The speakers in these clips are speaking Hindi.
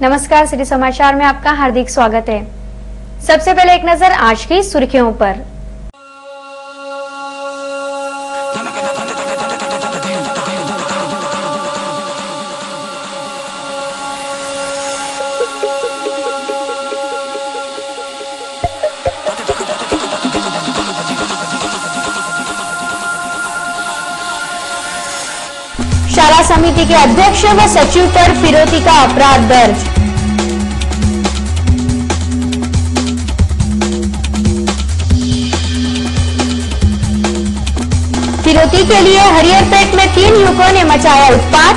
नमस्कार, सिटी समाचार में आपका हार्दिक स्वागत है। सबसे पहले एक नजर आज की सुर्खियों पर। शाला समिति के अध्यक्ष व सचिव पर फिरौती का अपराध दर्ज। फिरौती के लिए हरिहरपेट में 3 युवकों ने मचाया उत्पात।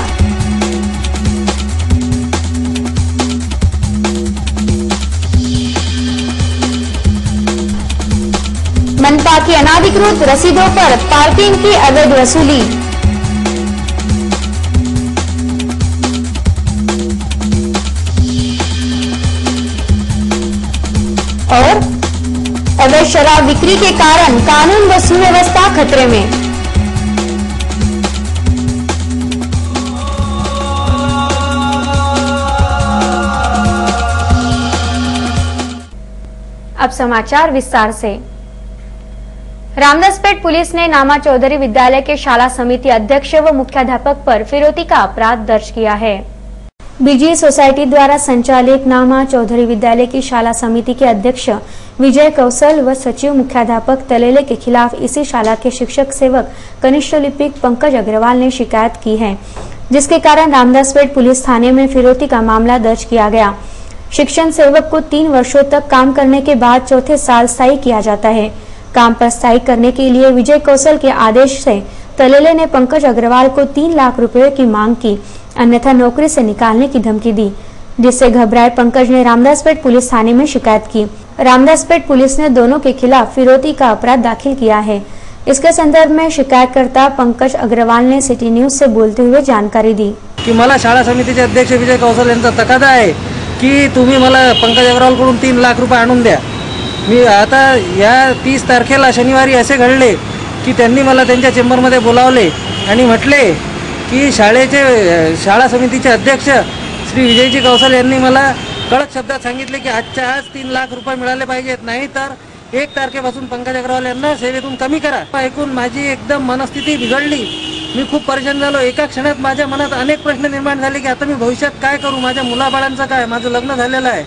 मनपा की अनाधिकृत रसीदों पर पार्किंग की अवैध वसूली। और अवैध शराब बिक्री के कारण कानून व सुव्यवस्था खतरे में। अब समाचार विस्तार से। रामदासपेट पुलिस ने नामा चौधरी विद्यालय के शाला समिति अध्यक्ष व मुख्याध्यापक पर फिरौती का अपराध दर्ज किया है। बीजी सोसाइटी द्वारा संचालित नामा चौधरी विद्यालय की शाला समिति के अध्यक्ष विजय कौशल व सचिव मुख्याध्यापक तलेले के खिलाफ इसी शाला के शिक्षक सेवक कनिष्ठ लिपिक पंकज अग्रवाल ने शिकायत की है, जिसके कारण रामदासपेट पुलिस थाने में फिरौती का मामला दर्ज किया गया। शिक्षण सेवक को 3 वर्षों तक काम करने के बाद चौथे साल स्थायी किया जाता है। काम पर स्थायी करने के लिए विजय कौशल के आदेश से तलेले ने पंकज अग्रवाल को 3 लाख रुपए की मांग की, अन्यथा नौकरी से निकालने की धमकी दी, जिससे घबराए पंकज ने रामदासपेट पुलिस थाने में शिकायत की। रामदासपेट पुलिस ने दोनों के खिलाफ फिरौती का अपराध दाखिल किया है। इसके संदर्भ में शिकायतकर्ता पंकज अग्रवाल ने सिटी न्यूज से बोलते हुए जानकारी दी की मला शाळा समितीचे अध्यक्ष विजय कौशल यांचा तकादा आहे की तुम्ही मला पंकज अग्रवाल कडून 3 लाख रुपये आणून द्या। मी आता या 30 तारखेला शनिवारी असे घडले की त्यांनी मला त्यांच्या चेंबरमध्ये बोलावले आणि म्हटले की शाळा समितीचे अध्यक्ष श्री विजयजी कौशल यांनी मला कडक शब्दात सांगितले की आजच्या आज 3 लाख रुपये मिळाले पाहिजेत, नाही तर 1 तारखेपासून पंकज अग्रवाल यांना सेवेतून कमी करा। ऐकून माझी एकदम मनस्थिती बिघडली। मी खूप परेशान झालो। एका क्षणात माझ्या मनात अनेक प्रश्न निर्माण झाले की आता मी भविष्यात काय करू, माझ्या मुलाबाळांचं काय, माझं लग्न झालेलं आहे।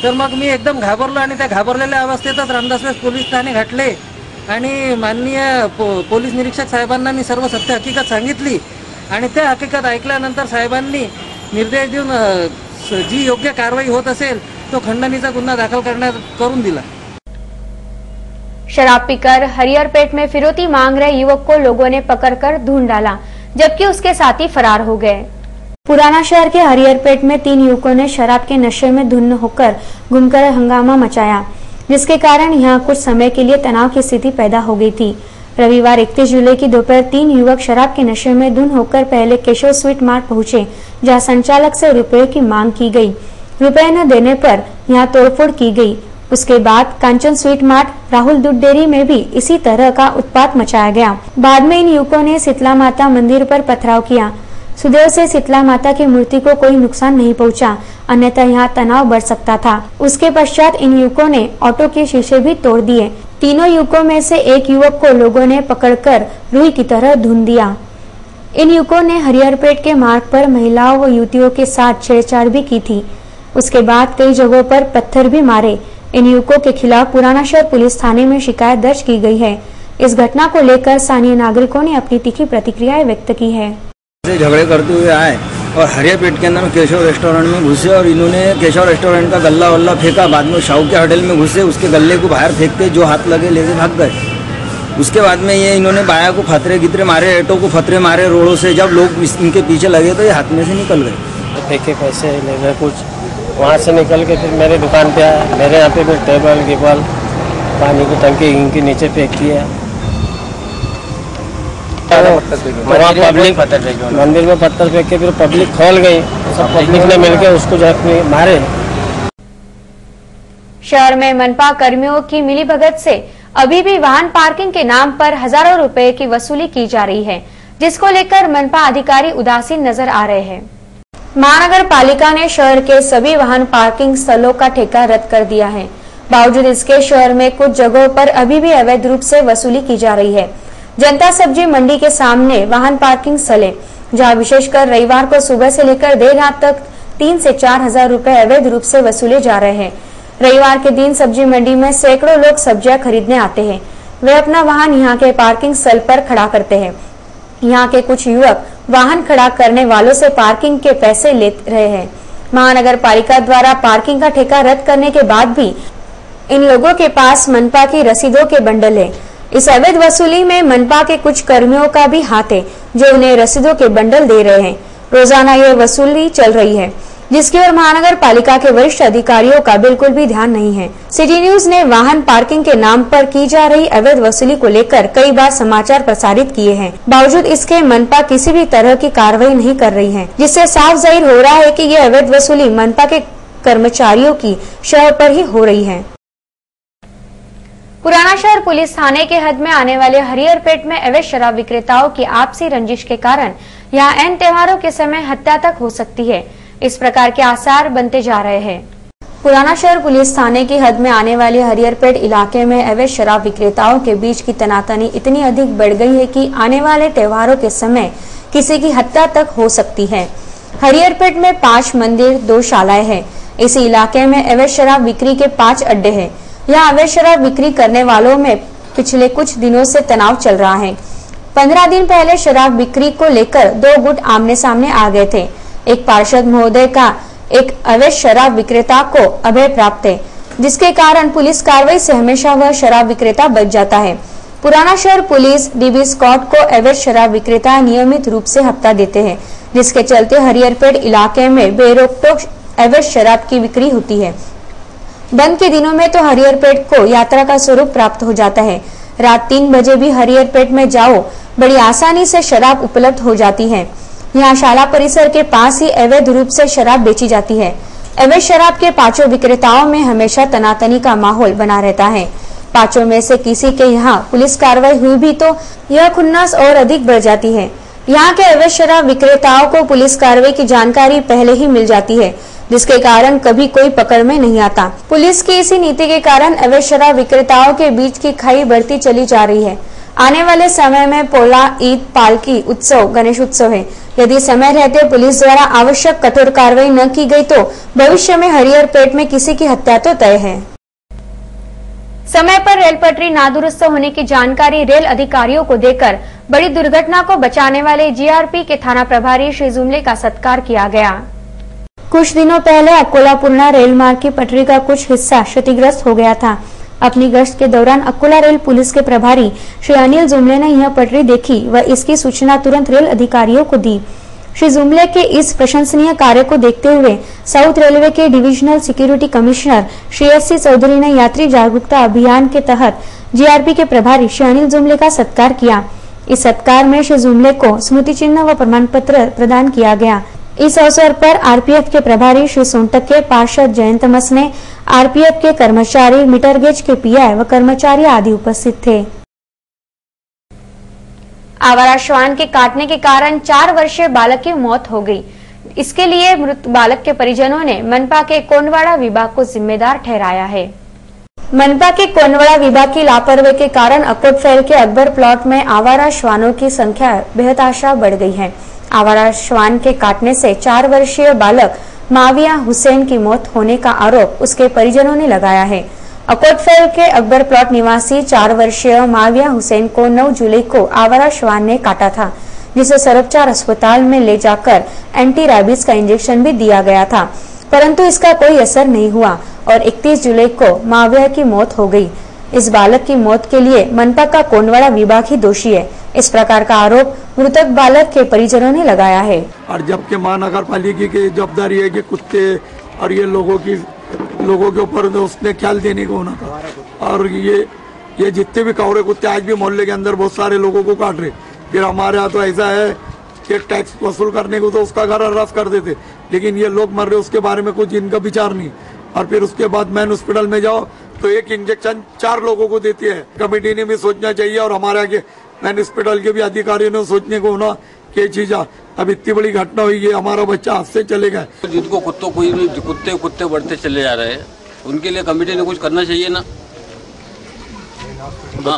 तर मग मी एकदम घाबरलो आणि त्या घाबरलेल्या अवस्थेतच रामदासपेट पोलीस ठाणे घातले आणि माननीय पोलीस निरीक्षक साहेबांना मी सर्व सत्य हकीकत सांगितली आणि त्या हकीकत ऐकल्यानंतर साहेबांनी निर्देश देऊन जी योग्य कारवाई होत असेल तो खंडणीचा गुन्हा दाखल करून दिला। शराब पीकर हरिहरपेट में फिरौती मांग रहे युवक को लोगों ने पकड़कर ढूंढ डाला, जबकि उसके साथी फरार हो गए। पुराना शहर के हरिहरपेट में 3 युवकों ने शराब के नशे में धुन होकर घूमकर हंगामा मचाया, जिसके कारण यहां कुछ समय के लिए तनाव की स्थिति पैदा हो गई थी। रविवार 31 जुलाई की दोपहर 3 युवक शराब के नशे में धुन होकर पहले केशव स्वीट मार्ट पहुंचे, जहां संचालक से रुपए की मांग की गई। रुपए न देने पर यहां तोड़फोड़ की गई। उसके बाद कांचन स्वीट मार्ट, राहुल दूध डेयरी में भी इसी तरह का उत्पात मचाया गया। बाद में इन युवकों ने शीतला माता मंदिर पर पथराव किया। सुदैव से शीतला माता की मूर्ति को कोई नुकसान नहीं पहुंचा, अन्यथा यहाँ तनाव बढ़ सकता था। उसके पश्चात इन युवकों ने ऑटो के शीशे भी तोड़ दिए। तीनों युवकों में से एक युवक को लोगों ने पकड़कर रुई की तरह धुन दिया। इन युवकों ने हरिहरपेट के मार्ग पर महिलाओं व युवतियों के साथ छेड़छाड़ भी की थी। उसके बाद कई जगहों पर पत्थर भी मारे। इन युवकों के खिलाफ पुराना शहर पुलिस थाने में शिकायत दर्ज की गई है। इस घटना को लेकर स्थानीय नागरिकों ने अपनी तीखी प्रतिक्रियाएं व्यक्त की है। झगड़े करते हुए आए और हरिहरपेट के अंदर केशव रेस्टोरेंट में घुसे और इन्होंने केशव रेस्टोरेंट का गल्ला वल्ला फेंका। बाद में शाहू के होटल में घुसे, उसके गल्ले को बाहर फेंकते जो हाथ लगे लेके भाग गए। उसके बाद में ये इन्होंने बाया को फतरे गितरे मारे, एटो को फतरे मारे रोड़ों से। जब लोग इनके पीछे लगे तो ये हाथ में से निकल गए। फेंके पैसे ले गए कुछ, वहाँ से निकल के फिर मेरे दुकान पे आया। मेरे यहाँ पे फिर टेबल गिबल पानी की टंकी इनके नीचे फेंक दिया। मंदिर में पत्थर फेंक के फिर पब्लिक खोल गई, सब पब्लिक ने मिलकर उसको जाके मारे। शहर में मनपा कर्मियों की मिलीभगत से अभी भी वाहन पार्किंग के नाम पर हजारों रुपए की वसूली की जा रही है, जिसको लेकर मनपा अधिकारी उदासीन नजर आ रहे हैं। महानगर पालिका ने शहर के सभी वाहन पार्किंग स्थलों का ठेका रद्द कर दिया है। बावजूद इसके शहर में कुछ जगहों पर अभी भी अवैध रूप से वसूली की जा रही है। जनता सब्जी मंडी के सामने वाहन पार्किंग स्थल है, जहाँ विशेषकर रविवार को सुबह से लेकर देर रात तक 3 से 4 हजार रुपए अवैध रूप से वसूले जा रहे हैं। रविवार के दिन सब्जी मंडी में सैकड़ों लोग सब्जियां खरीदने आते हैं। वे अपना वाहन यहाँ के पार्किंग स्थल पर खड़ा करते हैं। यहाँ के कुछ युवक वाहन खड़ा करने वालों से पार्किंग के पैसे ले रहे हैं। महानगर पालिका द्वारा पार्किंग का ठेका रद्द करने के बाद भी इन लोगों के पास मनपा की रसीदों के बंडल है। इस अवैध वसूली में मनपा के कुछ कर्मियों का भी हाथ है, जो उन्हें रसीदों के बंडल दे रहे हैं। रोजाना ये वसूली चल रही है, जिसकी ओर महानगर पालिका के वरिष्ठ अधिकारियों का बिल्कुल भी ध्यान नहीं है। सिटी न्यूज ने वाहन पार्किंग के नाम पर की जा रही अवैध वसूली को लेकर कई बार समाचार प्रसारित किए हैं। बावजूद इसके मनपा किसी भी तरह की कार्रवाई नहीं कर रही है, जिससे साफ जाहिर हो रहा है कि ये अवैध वसूली मनपा के कर्मचारियों की शहर पर ही हो रही है। पुराना शहर पुलिस थाने के हद में आने वाले हरिहरपेट में अवैध शराब विक्रेताओं की आपसी रंजिश के कारण यहाँ ऐन त्योहारों के समय हत्या तक हो सकती है। इस प्रकार के आसार बनते जा रहे हैं। पुराना शहर पुलिस थाने की हद में आने वाले हरिहरपेट इलाके में अवैध शराब विक्रेताओं के बीच की तनातनी इतनी अधिक बढ़ गई है कि आने वाले त्योहारों के समय किसी की हत्या तक हो सकती है। हरिहरपेट में 5 मंदिर, 2 शालाएं हैं। इस इलाके में अवैध शराब बिक्री के 5 अड्डे हैं। यहाँ अवैध शराब बिक्री करने वालों में पिछले कुछ दिनों से तनाव चल रहा है। 15 दिन पहले शराब बिक्री को लेकर 2 गुट आमने सामने आ गए थे। एक पार्षद महोदय का एक अवैध शराब विक्रेता को अभय प्राप्त है, जिसके कारण पुलिस कार्रवाई से हमेशा वह शराब विक्रेता बच जाता है। पुराना शहर पुलिस डीबी स्कॉट को अवैध शराब विक्रेता नियमित रूप से हफ्ता देते हैं, जिसके चलते हरिहरपेट इलाके में बेरोक-टोक अवैध शराब की बिक्री होती है। बंद के दिनों में तो हरिहरपेट को यात्रा का स्वरूप प्राप्त हो जाता है। रात 3 बजे भी हरिहरपेट में जाओ, बड़ी आसानी से शराब उपलब्ध हो जाती है। यहाँ शाला परिसर के पास ही अवैध रूप से शराब बेची जाती है। अवैध शराब के 5 विक्रेताओं में हमेशा तनातनी का माहौल बना रहता है। 5 में से किसी के यहाँ पुलिस कार्रवाई हुई भी तो यह खुन्नस और अधिक बढ़ जाती है। यहाँ के अवैध शराब विक्रेताओं को पुलिस कार्रवाई की जानकारी पहले ही मिल जाती है, जिसके कारण कभी कोई पकड़ में नहीं आता। पुलिस की इसी नीति के कारण अवैध शराब विक्रेताओं के बीच की खाई बढ़ती चली जा रही है। आने वाले समय में पोला, ईद, पालकी उत्सव, गणेश उत्सव है। यदि समय रहते पुलिस द्वारा आवश्यक कठोर कार्रवाई न की गई तो भविष्य में हरिहरपेट में किसी की हत्या तो तय है। समय पर रेल पटरी नादुरुस्त होने की जानकारी रेल अधिकारियों को देकर बड़ी दुर्घटना को बचाने वाले जीआरपी के थाना प्रभारी श्री जुमले का सत्कार किया गया। कुछ दिनों पहले अकोला पूर्णा रेल मार्ग की पटरी का कुछ हिस्सा क्षतिग्रस्त हो गया था। अपनी गश्त के दौरान अकोला रेल पुलिस के प्रभारी श्री अनिल जुमले ने यह पटरी देखी व इसकी सूचना तुरंत रेल अधिकारियों को दी। श्री जुमले के इस प्रशंसनीय कार्य को देखते हुए साउथ रेलवे के divisional security commissioner Shri S Chaudhary ने यात्री जागरूकता अभियान के तहत जीआरपी के प्रभारी श्री अनिल जुमले का सत्कार किया। इस सत्कार में श्री जुमले को स्मृति चिन्ह व प्रमाण पत्र प्रदान किया गया। इस अवसर पर आरपीएफ के प्रभारी श्री सोनटक के पार्षद जयंत मसने, आरपीएफ के कर्मचारी, मीटर गेज के पीआई व कर्मचारी आदि उपस्थित थे। आवारा श्वान के काटने के कारण 4 वर्षीय बालक की मौत हो गई। इसके लिए मृत बालक के परिजनों ने मनपा के कोंडवाड़ा विभाग को जिम्मेदार ठहराया है। मनपा के कोंडवाड़ा विभाग की लापरवाही के कारण अकोटफैल के अकबर प्लॉट में आवारा श्वानों की संख्या बेहताशा बढ़ गई है। आवारा श्वान के काटने से 4 वर्षीय बालक माविया हुसैन की मौत होने का आरोप उसके परिजनों ने लगाया है। अकोटफैल के अकबर प्लॉट निवासी 4 वर्षीय माविया हुसैन को 9 जुलाई को आवारा श्वान ने काटा था, जिसे सर्वोपचार अस्पताल में ले जाकर एंटी रैबीज का इंजेक्शन भी दिया गया था, परंतु इसका कोई असर नहीं हुआ और 31 जुलाई को माविया की मौत हो गई। इस बालक की मौत के लिए मनपा का कोंडवाड़ा विभाग ही दोषी है। इस प्रकार का आरोप मृतक बालक के परिजनों ने लगाया है। और जबकि महानगर पालिका की जवाबदारी है कि कुत्ते और ये लोगों के ऊपर उसने ख्याल देने को होना था। और ये जितने भी कौरे कुत्ते आज भी मोहल्ले के अंदर बहुत सारे लोगों को काट रहे। फिर हमारे यहाँ तो ऐसा है कि टैक्स वसूल करने को तो उसका घर अरेस्ट कर देते, लेकिन ये लोग मर रहे उसके बारे में कुछ इनका विचार नहीं। और फिर उसके बाद मैन हॉस्पिटल में जाओ तो एक इंजेक्शन 4 लोगों को देती है। कमेटी ने भी सोचना चाहिए और हमारे आगे मैन हॉस्पिटल के भी अधिकारियों ने सोचने को होना कि चीज अब इतनी बड़ी घटना हुई है, हमारा बच्चा हाथ से चले गए। जिनको कुत्ते बढ़ते चले जा रहे हैं, उनके लिए कमेटी ने कुछ करना चाहिए ना।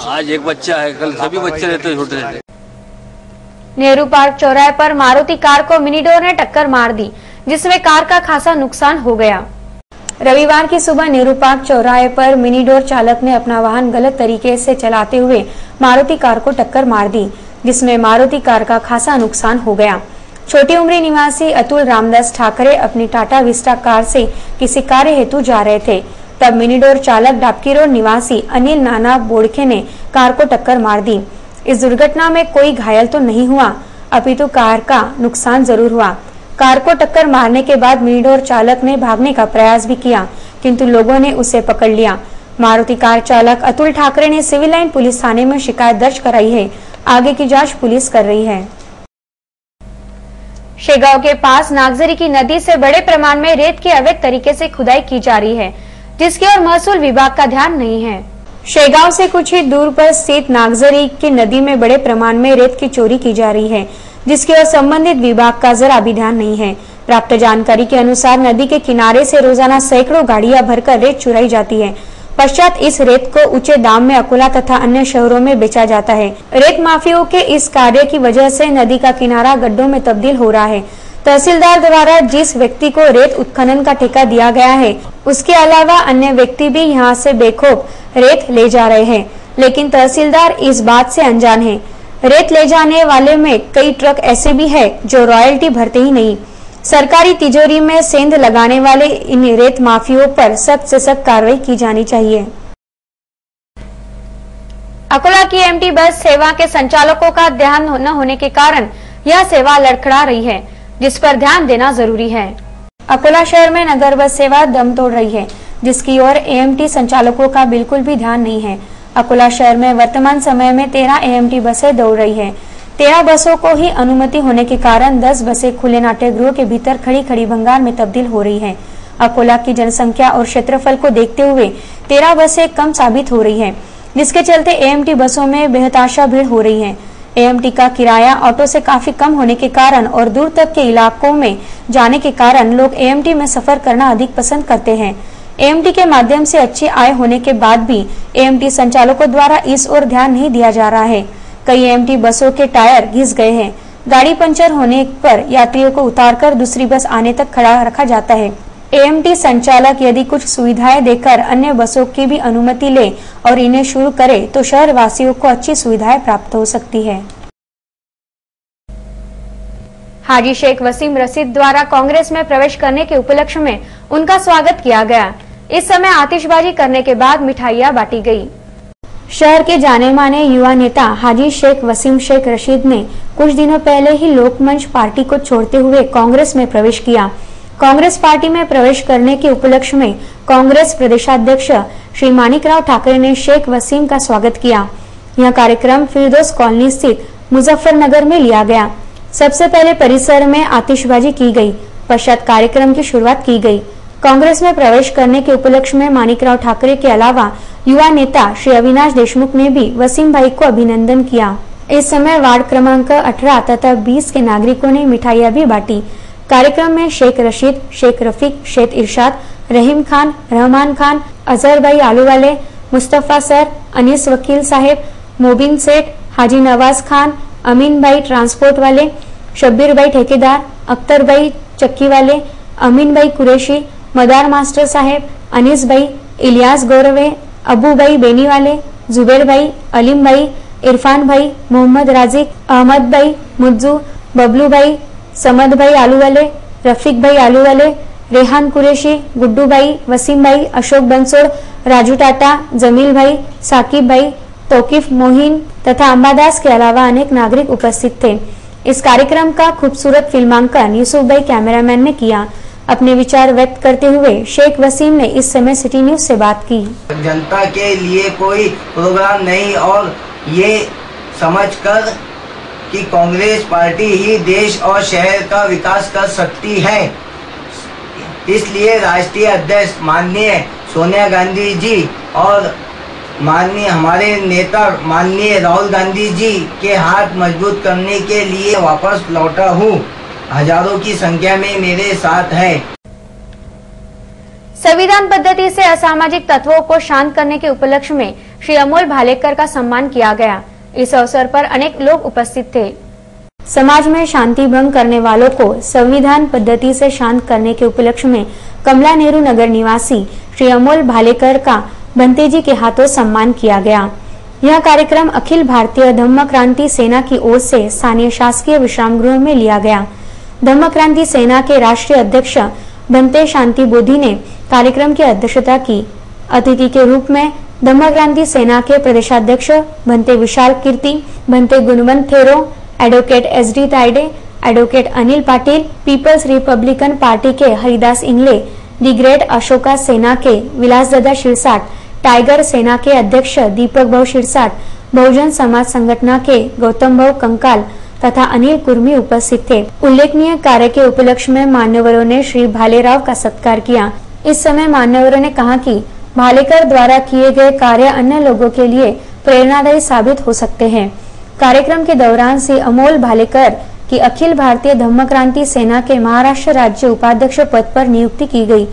आज एक बच्चा है, कल सभी बच्चे रहते हैं छोटे छोटे। नेहरू पार्क चौराहे पर मारुति कार को मिनीडोर ने टक्कर मार दी, जिसमें कार का खासा नुकसान हो गया। रविवार की सुबह नेहरू पार्क चौराहे पर मिनीडोर चालक ने अपना वाहन गलत तरीके से चलाते हुए मारुति कार को टक्कर मार दी, जिसमें मारुति कार का खासा नुकसान हो गया। छोटी उम्री निवासी अतुल रामदास ठाकरे अपनी टाटा विस्टा कार से किसी कार्य हेतु जा रहे थे, तब मिनीडोर चालक डाबकी रोड निवासी अनिल नाना बोड़खे ने कार को टक्कर मार दी। इस दुर्घटना में कोई घायल तो नहीं हुआ, अपितु कार का नुकसान जरूर हुआ। कार को टक्कर मारने के बाद मिनीडोर चालक ने भागने का प्रयास भी किया, किंतु लोगों ने उसे पकड़ लिया। मारुति कार चालक अतुल ठाकरे ने सिविल लाइन पुलिस थाने में शिकायत दर्ज कराई है। आगे की जांच पुलिस कर रही है। शेगांव के पास नागजरी की नदी से बड़े प्रमाण में रेत की अवैध तरीके से खुदाई की जा रही है, जिसकी ओर महसूल विभाग का ध्यान नहीं है। शेगांव से कुछ ही दूर पर स्थित नागजरी की नदी में बड़े प्रमाण में रेत की चोरी की जा रही है, जिसकी ओर संबंधित विभाग का जरा भी ध्यान नहीं है। प्राप्त जानकारी के अनुसार नदी के किनारे से रोजाना सैकड़ों गाड़ियां भरकर रेत चुराई जाती है। पश्चात इस रेत को ऊंचे दाम में अकोला तथा अन्य शहरों में बेचा जाता है। रेत माफियाओं के इस कार्य की वजह से नदी का किनारा गड्ढों में तब्दील हो रहा है। तहसीलदार द्वारा जिस व्यक्ति को रेत उत्खनन का ठेका दिया गया है, उसके अलावा अन्य व्यक्ति भी यहां से बेखौफ रेत ले जा रहे हैं, लेकिन तहसीलदार इस बात से अनजान है। रेत ले जाने वाले में कई ट्रक ऐसे भी है जो रॉयल्टी भरते ही नहीं। सरकारी तिजोरी में सेंध लगाने वाले इन रेत माफियों पर सख्त से सख्त कार्रवाई की जानी चाहिए। अकोला की एमटी बस सेवा के संचालकों का ध्यान न होने के कारण यह सेवा लड़खड़ा रही है, जिस पर ध्यान देना जरूरी है। अकोला शहर में नगर बस सेवा दम तोड़ रही है, जिसकी ओर एएमटी संचालकों का बिल्कुल भी ध्यान नहीं है। अकोला शहर में वर्तमान समय में 13 एएमटी बसें दौड़ रही है। 13 बसों को ही अनुमति होने के कारण 10 बसें खुले नाट्यगृह के भीतर खड़ी खड़ी भंगार में तब्दील हो रही है। अकोला की जनसंख्या और क्षेत्रफल को देखते हुए 13 बसें कम साबित हो रही है, जिसके चलते एएमटी बसों में बेहताशा भीड़ हो रही है। एएमटी का किराया ऑटो से काफी कम होने के कारण और दूर तक के इलाकों में जाने के कारण लोग एएमटी में सफर करना अधिक पसंद करते हैं। एएमटी के माध्यम से अच्छी आय होने के बाद भी एएमटी संचालकों द्वारा इस ओर ध्यान नहीं दिया जा रहा है। कई एएमटी बसों के टायर घिस गए हैं। गाड़ी पंचर होने पर यात्रियों को उतारकर दूसरी बस आने तक खड़ा रखा जाता है। एएमटी संचालक यदि कुछ सुविधाएं देकर अन्य बसों की भी अनुमति ले और इन्हें शुरू करे तो शहर वासियों को अच्छी सुविधाएं प्राप्त हो सकती है। हाजी शेख वसीम रशीद द्वारा कांग्रेस में प्रवेश करने के उपलक्ष्य में उनका स्वागत किया गया। इस समय आतिशबाजी करने के बाद मिठाइयां बांटी गई। शहर के जाने माने युवा नेता हाजी शेख वसीम शेख रशीद ने कुछ दिनों पहले ही लोकमंच पार्टी को छोड़ते हुए कांग्रेस में प्रवेश किया। कांग्रेस पार्टी में प्रवेश करने के उपलक्ष्य में कांग्रेस प्रदेशाध्यक्ष श्री मानिकराव ठाकरे ने शेख वसीम का स्वागत किया। यह कार्यक्रम फिरदौस कॉलोनी स्थित मुजफ्फरनगर में लिया गया। सबसे पहले परिसर में आतिशबाजी की गई, पश्चात कार्यक्रम की शुरुआत की गई। कांग्रेस में प्रवेश करने के उपलक्ष्य में मानिकराव ठाकरे के अलावा युवा नेता श्री अविनाश देशमुख ने भी वसीम भाई को अभिनंदन किया। इस समय वार्ड क्रमांक 18 तथा 20 के नागरिकों ने मिठाइयां भी बांटी। कार्यक्रम में शेख रशीद, शेख रफीक, शेख इरशाद, रहीम खान, रहमान खान, अजहर भाई आलूवाले, मुस्तफा सर, अनीस वकील साहेब, मोबिन सेठ, हाजी नवाज खान, अमीन भाई ट्रांसपोर्ट वाले, शब्बीर भाई ठेकेदार, अख्तर भाई चक्की वाले, अमीन भाई कुरैशी, मदार मास्टर साहेब, अनीस भाई, इलियास गौरवे, अबू भाई बेनी वाले, जुबेर भाई, अलीम भाई, इरफान भाई, मोहम्मद राजिक, अहमद भाई, मुज्जू, बबलू भाई, समद भाई आलू वाले, रफीक भाई आलू वाले, रेहान कुरैशी, गुड्डू भाई, वसीम भाई, अशोक बंसोड़, राजू टाटा, जमील भाई, साकिब भाई, तौकीफ मोहिन तथा अंबादास के अलावा अनेक नागरिक उपस्थित थे। इस कार्यक्रम का खूबसूरत फिल्मांकन यूसुफ भाई कैमरामैन ने किया। अपने विचार व्यक्त करते हुए शेख वसीम ने इस समय सिटी न्यूज से बात की। जनता के लिए कोई प्रोग्राम नहीं और ये समझकर कि कांग्रेस पार्टी ही देश और शहर का विकास कर सकती है, इसलिए राष्ट्रीय अध्यक्ष माननीय सोनिया गांधी जी और माननीय हमारे नेता माननीय राहुल गांधी जी के हाथ मजबूत करने के लिए वापस लौटा हूँ। हजारों की संख्या में मेरे साथ है। संविधान पद्धति से असामाजिक तत्वों को शांत करने के उपलक्ष्य में श्री अमोल भालेकर का सम्मान किया गया। इस अवसर पर अनेक लोग उपस्थित थे। समाज में शांति भंग करने वालों को संविधान पद्धति से शांत करने के उपलक्ष्य में कमला नेहरू नगर निवासी श्री अमोल भालेकर का बंते जी के हाथों सम्मान किया गया। यह कार्यक्रम अखिल भारतीय धम्म क्रांति सेना की ओर से स्थानीय शासकीय विश्राम गृह में लिया गया। धम्म क्रांति सेना के राष्ट्रीय अध्यक्ष बंते शांति बोधी ने कार्यक्रम की अध्यक्षता की। अतिथि के रूप में धम्म क्रांति सेना के प्रदेशाध्यक्ष Bhante Vishal Kirti, Bhante Gunwant Thero, advocate SD Taide, advocate Anil Patil, People's Republican Party के हरिदास इंगले, दी ग्रेट अशोका सेना के विलासदादा शिरसाट, टाइगर सेना के अध्यक्ष दीपक भाऊ शिरसाट, बहुजन समाज संगठन के गौतम भाऊ कंकाल तथा अनिल कुर्मी उपस्थित थे। उल्लेखनीय कार्य के उपलक्ष्य में मान्यवरों ने श्री भालेराव का सत्कार किया। इस समय मान्यवरों ने कहा कि भालेकर द्वारा किए गए कार्य अन्य लोगों के लिए प्रेरणादायी साबित हो सकते हैं। कार्यक्रम के दौरान श्री अमोल भालेकर की अखिल भारतीय धम्म क्रांति सेना के महाराष्ट्र राज्य उपाध्यक्ष पद पर नियुक्ति की गई।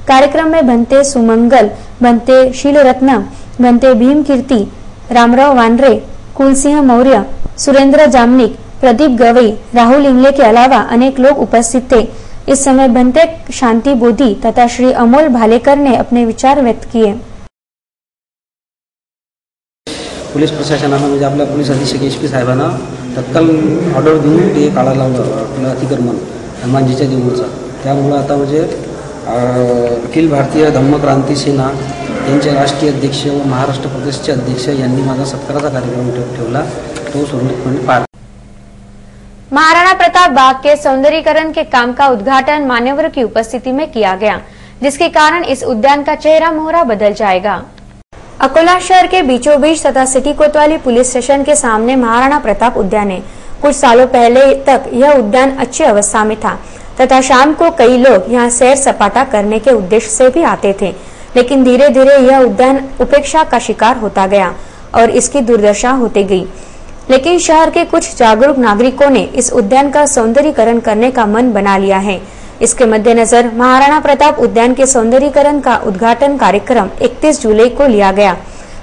कार्यक्रम में बंते सुमंगल, बंते शीलरत्न, बंते भीम कीर्ति, रामराव वानरे, कुलसिंह मौर्य, सुरेंद्र जामनिक, प्रदीप गवई, राहुल इंगले के अलावा अनेक लोग उपस्थित थे। इस समय बंते शांति बोधी तथा श्री अमोल भालेकर ने अपने विचार व्यक्त किए। पोलीस प्रशासनानं म्हणजे आपल्या पोलीस अधीक्षक SP साहेबांना तत्काल ऑर्डर देऊन ते काढायला लावलं आपलं अतिक्रमण हनुमानजीच्या देऊळचा। त्यामुळे आता म्हणजे अखिल भारतीय धम्म क्रांती सेना यांचे राष्ट्रीय अध्यक्ष व महाराष्ट्र प्रदेशचे अध्यक्ष यांनी माझा सत्काराचा कार्यक्रम ठेवला, तो सुरळीतपणे पार। महाराणा प्रताप बाग के सौंदर्यीकरण के काम का उद्घाटन मान्यवरों की उपस्थिति में किया गया, जिसके कारण इस उद्यान का चेहरा मोहरा बदल जाएगा। अकोला शहर के बीचों बीच तथा सिटी कोतवाली पुलिस स्टेशन के सामने महाराणा प्रताप उद्यान है। कुछ सालों पहले तक यह उद्यान अच्छी अवस्था में था तथा शाम को कई लोग यहाँ सैर सपाटा करने के उद्देश्य से भी आते थे, लेकिन धीरे धीरे यह उद्यान उपेक्षा का शिकार होता गया और इसकी दुर्दशा होती गई। लेकिन शहर के कुछ जागरूक नागरिकों ने इस उद्यान का सौंदर्यीकरण करने का मन बना लिया है। इसके मद्देनजर महाराणा प्रताप उद्यान के सौंदर्यीकरण का उद्घाटन कार्यक्रम 31 जुलाई को लिया गया।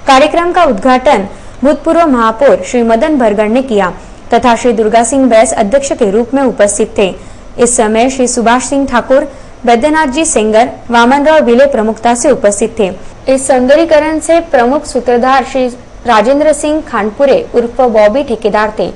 कार्यक्रम का उद्घाटन भूतपूर्व महापौर श्री मदन भरगड़ ने किया तथा श्री दुर्गा सिंह बैस अध्यक्ष के रूप में उपस्थित थे। इस समय श्री सुभाष सिंह ठाकुर, बैद्यनाथ जी सेंगर, वामनराव बिले प्रमुखता से उपस्थित थे। इस सौंदर्यीकरण से प्रमुख सूत्रधार श्री राजेंद्र सिंह खानपुरे उर्फ बॉबी ठेकेदार थे।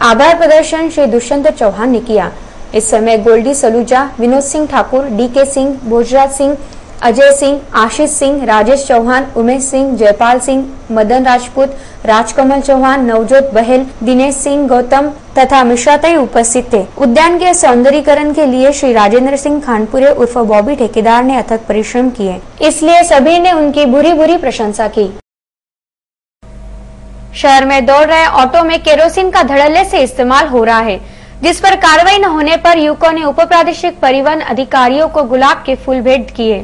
आभार प्रदर्शन श्री दुष्यंत चौहान ने किया। इस समय गोल्डी सलूजा, विनोद सिंह ठाकुर, DK सिंह, भोजराज सिंह, अजय सिंह, आशीष सिंह, राजेश चौहान, उमेश सिंह, जयपाल सिंह, मदन राजपूत, राजकमल चौहान, नवजोत बहेल, दिनेश सिंह गौतम तथा मिश्राताई उपस्थित थे। उद्यान के सौंदर्यीकरण के लिए श्री राजेंद्र सिंह खानपुरे उर्फ बॉबी ठेकेदार ने अथक परिश्रम किए, इसलिए सभी ने उनकी बुरी बुरी प्रशंसा की। शहर में दौड़ रहे ऑटो में केरोसिन का धड़ल्ले से इस्तेमाल हो रहा है, जिस पर कार्रवाई न होने पर युवकों ने उप प्रादेशिक परिवहन अधिकारियों को गुलाब के फूल भेंट किए।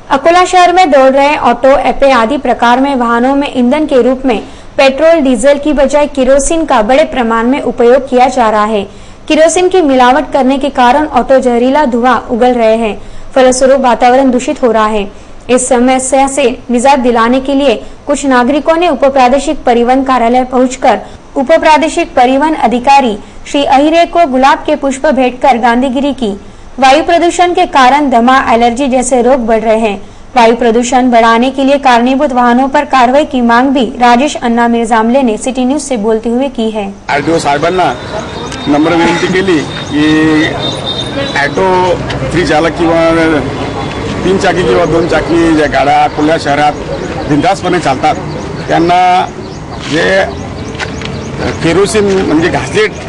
अकोला शहर में दौड़ रहे ऑटो, एपे आदि प्रकार में वाहनों में ईंधन के रूप में पेट्रोल, डीजल की बजाय केरोसिन का बड़े प्रमाण में उपयोग किया जा रहा है। केरोसिन की मिलावट करने के कारण ऑटो जहरीला धुआं उगल रहे हैं, फलस्वरूप वातावरण दूषित हो रहा है। इस समस्या से निजात दिलाने के लिए कुछ नागरिकों ने उप प्रादेशिक परिवहन कार्यालय पहुंचकर उप प्रादेशिक परिवहन अधिकारी श्री अहिरे को गुलाब के पुष्प भेंटकर गांधीगिरी की। वायु प्रदूषण के कारण दमा, एलर्जी जैसे रोग बढ़ रहे हैं। वायु प्रदूषण बढ़ाने के लिए कारणीभूत वाहनों पर कार्रवाई की मांग भी राजेश अन्ना मिर्जामले ने सिटी न्यूज से बोलते हुए की है। RTO साहेबांना नम्र विनंती केली की ऑटो 3 चालक किंवा 3 चाकी किंवा 2 चाकी ज्या गाड्या अकोला शहरात बिनधास्तपणे चालतात त्यांना जे केरोसिन म्हणजे घासलेट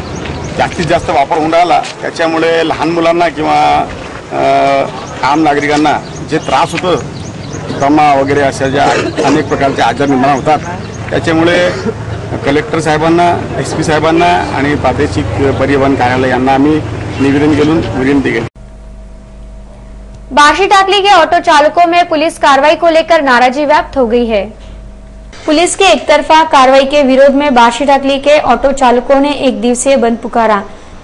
जास्तीत जास्त वापर होऊन राहिला, त्याच्यामुळे लहान मुलांना किंवा आम नागरिकांना जे त्रास होतो, दमा वगैरे अशा ज्या अनेक प्रकारचे आजार निर्माण होतात, त्याच्यामुळे कलेक्टर साहेबांना, SP साहेबांना आणि प्रादेशिक परिवहन कार्यालय यांना आम्ही निवेदन करून विनंती केली। बार्शी टाकली के ऑटो चालकों में पुलिस कार्रवाई को लेकर नाराजगी व्यक्त हो गई है। पुलिस के एकतरफा कार्रवाई के विरोध में बार्शी-टाकली के ऑटो चालकों ने एक दिवसीय बंद पुकारा।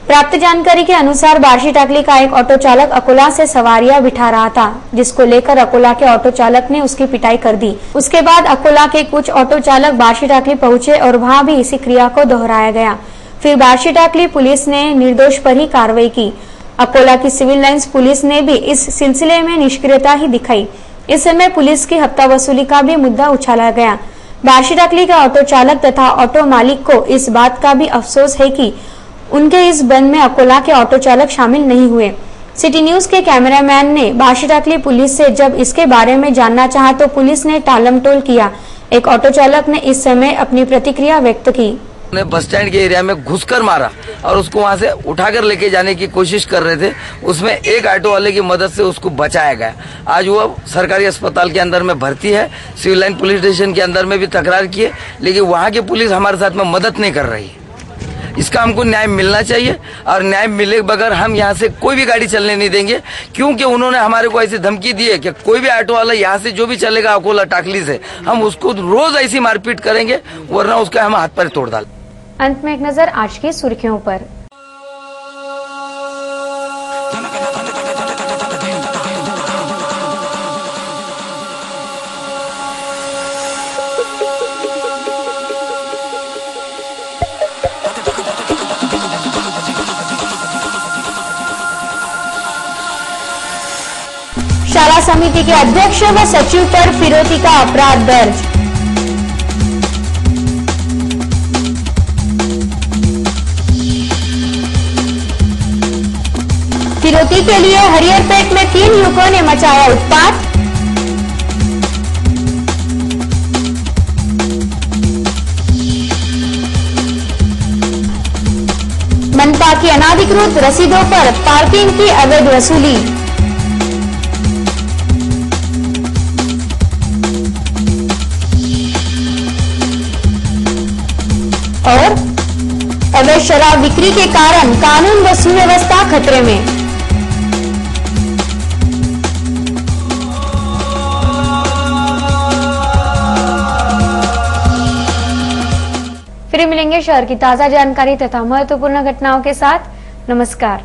प्राप्त जानकारी के अनुसार बार्शी-टाकली का एक ऑटो चालक अकोला से सवारियां बिठा रहा था, जिसको लेकर अकोला के ऑटो चालक ने उसकी पिटाई कर दी। उसके बाद अकोला के कुछ ऑटो चालक बार्शी-टाकली पहुंचे और वहां भी इसी क्रिया को दोहराया गया। फिर बार्शी-टाकली पुलिस ने निर्दोष पर ही कार्रवाई की। अकोला की सिविल लाइंस पुलिस ने भी इस सिलसिले में निष्क्रियता ही दिखाई। इस समय पुलिस की हफ्ता वसूली का भी मुद्दा उछाला गया। बार्शी-टाकली का ऑटो चालक तथा ऑटो मालिक को इस बात का भी अफसोस है कि उनके इस बंद में अकोला के ऑटो चालक शामिल नहीं हुए। सिटी न्यूज के कैमरामैन ने बार्शी-टाकली पुलिस से जब इसके बारे में जानना चाहा तो पुलिस ने टालमटोल किया। एक ऑटो चालक ने इस समय अपनी प्रतिक्रिया व्यक्त की। बस स्टैंड के एरिया में घुसकर मारा और उसको वहां से उठाकर लेके जाने की कोशिश कर रहे थे। उसमें एक ऑटो वाले की मदद से उसको बचाया गया। आज वो सरकारी अस्पताल के अंदर में भर्ती है। सिविल लाइन पुलिस स्टेशन के अंदर में भी तकरार की है, लेकिन वहां की पुलिस हमारे साथ में मदद नहीं कर रही है। इसका हमको न्याय मिलना चाहिए और न्याय मिले बगैर हम यहाँ से कोई भी गाड़ी चलने नहीं देंगे, क्योंकि उन्होंने हमारे को ऐसी धमकी दी है कि कोई भी ऑटो वाला यहाँ से जो भी चलेगा अकोला टाकली से, हम उसको रोज ऐसी मारपीट करेंगे, वरना उसका हम हाथ पैर तोड़ डाल। अंत में एक नजर आज की सुर्खियों पर। शाला समिति के अध्यक्ष व सचिव पर फिरौती का अपराध दर्ज। फिरौती के लिए हरिहरपेट में 3 युवकों ने मचाया उत्पात। मनपा की अनाधिकृत रसीदों पर पार्किंग की अवैध वसूली। और अवैध शराब बिक्री के कारण कानून व सुव्यवस्था खतरे में। फिर मिलेंगे शहर की ताजा जानकारी तथा महत्वपूर्ण घटनाओं के साथ। नमस्कार।